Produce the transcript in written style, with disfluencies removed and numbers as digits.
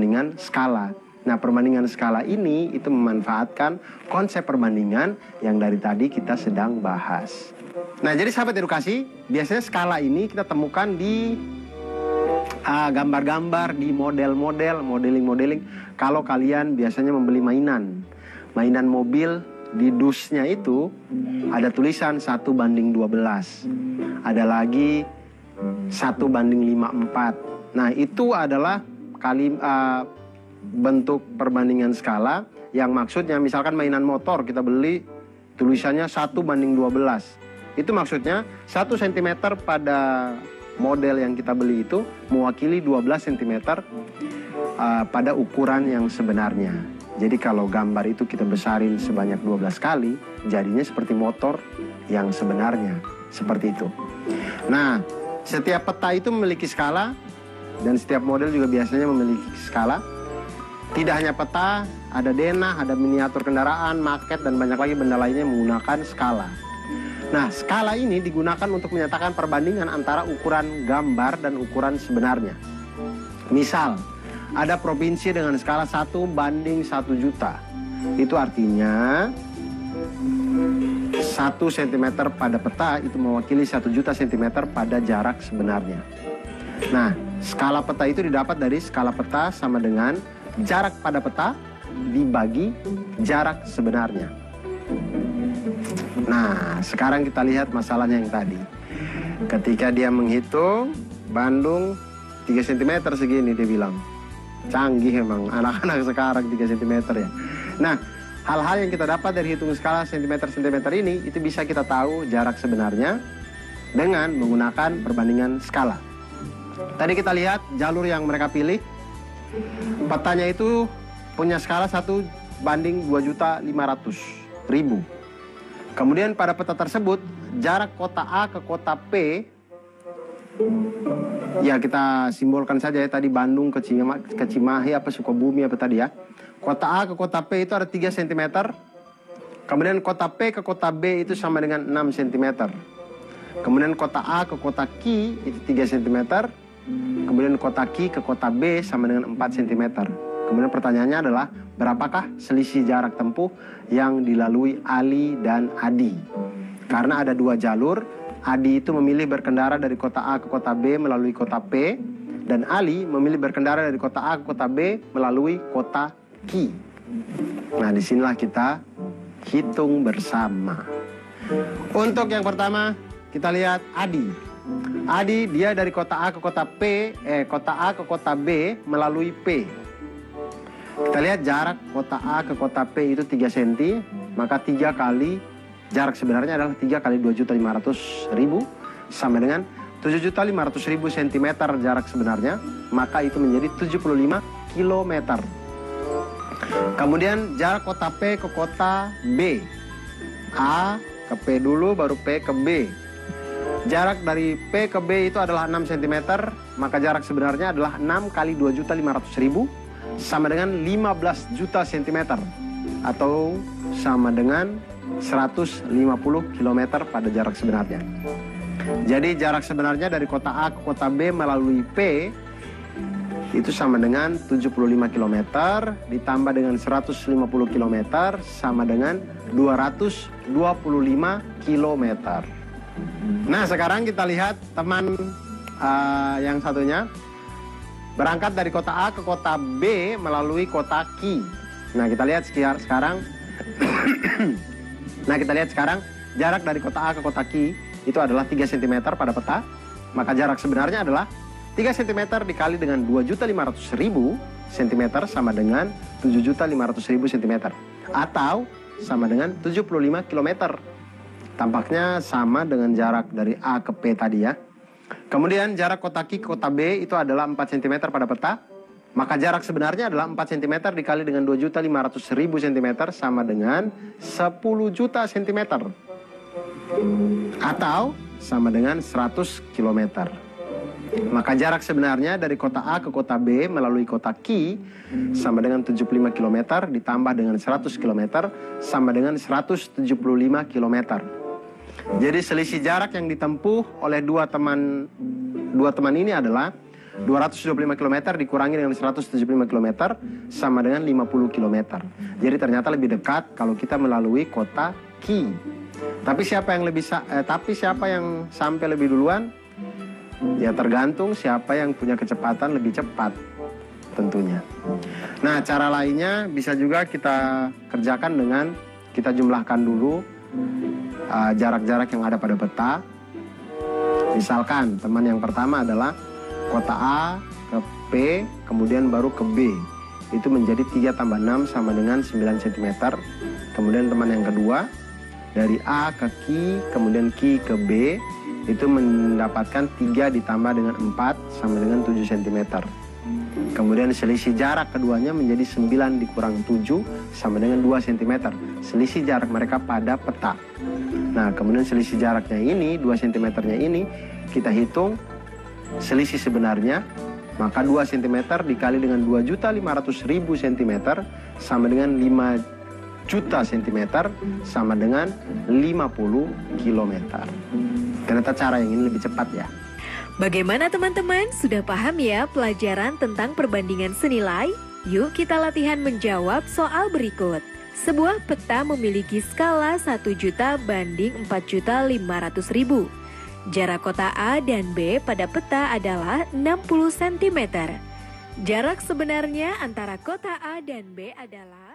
perbandingan skala. Nah, perbandingan skala ini itu memanfaatkan konsep perbandingan yang dari tadi kita sedang bahas. Nah, jadi sahabat edukasi, biasanya skala ini kita temukan di gambar-gambar, di model-model, modeling-modeling. Kalau kalian biasanya membeli mainan mobil, di dusnya itu ada tulisan 1:12. Ada lagi 1:54. Nah, itu adalah bentuk perbandingan skala yang maksudnya misalkan mainan motor kita beli tulisannya 1:12. Itu maksudnya 1 cm pada model yang kita beli itu mewakili 12 cm pada ukuran yang sebenarnya. Jadi kalau gambar itu kita besarin sebanyak 12 kali, jadinya seperti motor yang sebenarnya. Seperti itu. Nah, setiap peta itu memiliki skala dan setiap model juga biasanya memiliki skala. Tidak hanya peta, ada denah, ada miniatur kendaraan, maket, dan banyak lagi benda lainnya menggunakan skala. Nah, skala ini digunakan untuk menyatakan perbandingan antara ukuran gambar dan ukuran sebenarnya. Misal, ada provinsi dengan skala 1:1 juta. Itu artinya 1 cm pada peta itu mewakili 1 juta cm pada jarak sebenarnya. Nah, skala peta itu didapat dari skala peta sama dengan jarak pada peta dibagi jarak sebenarnya. Nah, sekarang kita lihat masalahnya yang tadi. Ketika dia menghitung Bandung 3 cm segini, dia bilang. Canggih emang anak-anak sekarang 3 cm ya. Nah, hal-hal yang kita dapat dari hitung skala cm-cm ini itu bisa kita tahu jarak sebenarnya dengan menggunakan perbandingan skala. Tadi kita lihat jalur yang mereka pilih. Petanya itu punya skala 1:2.500.000. Kemudian pada peta tersebut jarak kota A ke kota P, ya kita simbolkan saja ya, tadi Bandung ke Cimahi apa Sukabumi apa tadi ya. Kota A ke kota P itu ada 3 cm. Kemudian kota P ke kota B itu sama dengan 6 cm. Kemudian kota A ke kota Q itu 3 cm. Kemudian kota Q ke kota B sama dengan 4 cm. Kemudian pertanyaannya adalah berapakah selisih jarak tempuh yang dilalui Ali dan Adi? Karena ada 2 jalur, Adi itu memilih berkendara dari kota A ke kota B melalui kota P, dan Ali memilih berkendara dari kota A ke kota B melalui kota Q. Nah, disinilah kita hitung bersama. Untuk yang pertama, kita lihat Adi. Adi dia dari kota A ke kota kota A ke kota B melalui P. Kita lihat jarak kota A ke kota P itu 3 cm, maka 3 kali jarak sebenarnya adalah 3 kali 2.500.000 sama dengan 7.500.000 cm jarak sebenarnya, maka itu menjadi 75 km. Kemudian jarak kota P ke kota B. A ke P dulu baru P ke B. Jarak dari P ke B itu adalah 6 cm, maka jarak sebenarnya adalah 6 kali 2.500.000 sama dengan 15 juta cm atau sama dengan 150 km pada jarak sebenarnya. Jadi jarak sebenarnya dari kota A ke kota B melalui P itu sama dengan 75 km ditambah dengan 150 km sama dengan 225 km. Nah, sekarang kita lihat teman yang satunya. Berangkat dari kota A ke kota B melalui kota Q. Nah, kita lihat sekarang. Nah, kita lihat sekarang jarak dari kota A ke kota Q itu adalah 3 cm pada peta. Maka jarak sebenarnya adalah 3 cm dikali dengan 2.500.000 cm sama dengan 7.500.000 cm. Atau sama dengan 75 km. Tampaknya sama dengan jarak dari A ke P tadi ya. Kemudian jarak kota Q ke kota B itu adalah 4 cm pada peta. Maka jarak sebenarnya adalah 4 cm dikali dengan 2.500.000 cm sama dengan 10 juta cm. Atau sama dengan 100 km. Maka jarak sebenarnya dari kota A ke kota B melalui kota Q sama dengan 75 km ditambah dengan 100 km sama dengan 175 km. Jadi selisih jarak yang ditempuh oleh dua teman ini adalah 225 km dikurangi dengan 175 km sama dengan 50 km. Jadi ternyata lebih dekat kalau kita melalui kota Ki. Tapi siapa yang sampai lebih duluan? Ya tergantung siapa yang punya kecepatan lebih cepat tentunya. Nah, cara lainnya bisa juga kita kerjakan dengan kita jumlahkan dulu jarak-jarak yang ada pada peta. Misalkan teman yang pertama adalah kota A ke P, kemudian baru ke B. Itu menjadi 3 tambah 6 sama dengan 9 cm. Kemudian teman yang kedua, dari A ke Ki, kemudian Ki ke B, itu mendapatkan 3 ditambah dengan 4 sama dengan 7 cm. Kemudian selisih jarak keduanya menjadi 9 dikurang 7 sama dengan 2 cm. Selisih jarak mereka pada peta. Nah, kemudian selisih jaraknya ini, 2 cm-nya ini, kita hitung selisih sebenarnya, maka 2 cm dikali dengan 2.500.000 cm sama dengan 5 juta cm sama dengan 50 km. Ternyata cara yang ini lebih cepat ya. Bagaimana teman-teman? Sudah paham ya pelajaran tentang perbandingan senilai? Yuk kita latihan menjawab soal berikut. Sebuah peta memiliki skala 1 juta banding 4.500.000. Jarak kota A dan B pada peta adalah 60 cm. Jarak sebenarnya antara kota A dan B adalah